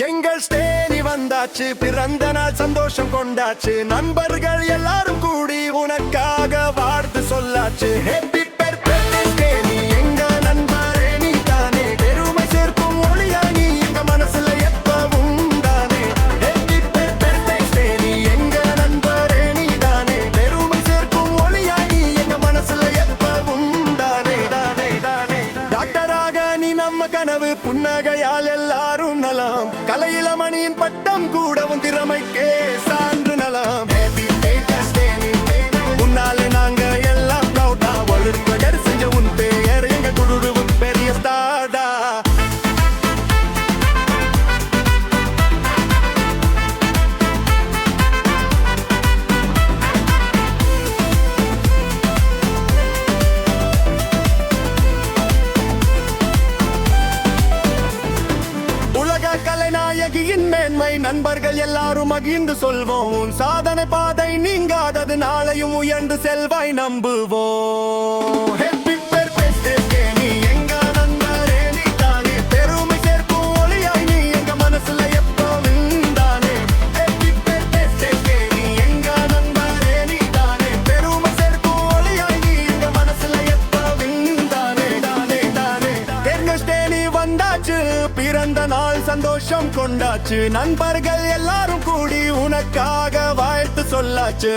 எங்கள் ஸ்டேனி வந்தாச்சு, பிறந்த நாள் சந்தோஷம் கொண்டாச்சு, நண்பர்கள் எல்லாரும் கூடி உனக்காக வாழ்த்து சொல்லாச்சு. ஹேப்பி பர்த்டே ஸ்டேனி, எங்க நண்பரே நீ தானே, பெருமை சேர்க்கும் ஒளியா நீ எங்க மனசுல எப்பவும் தானே. ஹேப்பி பர்த்டே ஸ்டேனி, எங்க நண்பரே நீ தானே, பெருமை சேர்க்கும் ஒளியா நீ எங்க மனசுல எப்பவும் தானே தானே தானே. டாக்டராக நீ நம்ம கனவு, புன்னகையால் எல்லாரும் நலம், கலையில மணியின் பட்டம் கூடவும் திறமைக்கே சான்று நலம். முன்னாலே நாங்க எல்லாம் ப்ரௌடா, வளர்ப்பதர் செஞ்ச உன் பெயர் எங்க குழுவும் பெரிய ஸ்டார்டா. கலைநாயகியின் மேன்மை நண்பர்கள் எல்லாரும் மகிழ்ந்து சொல்வோம், உன் சாதனை பாதை நீங்காதது, நாளையும் உயர்ந்து செல்வாய் நம்புவோம். ஹேப்பி பர்த்டே ஸ்டேனி, எங்க நண்பரே நீ தானே, பெருமை சேர்க்கும் ஒளியாய் நீ எங்க மனசுல எப்பவும் தானே. ஹேப்பி பர்த்டே ஸ்டேனி, எங்க நண்பரே நீ தானே, பெருமை சேர்க்கும் ஒளியாய் நீ எங்க மனசுல எப்பவும் தானே தானே தானே. எங்க ஸ்டேனி வந்தாச்சு, பிறந்த நாள் சந்தோஷம் கொண்டாச்சு, நண்பர்கள் எல்லாரும் கூடி உனக்காக வாழ்த்து சொல்லாச்சு.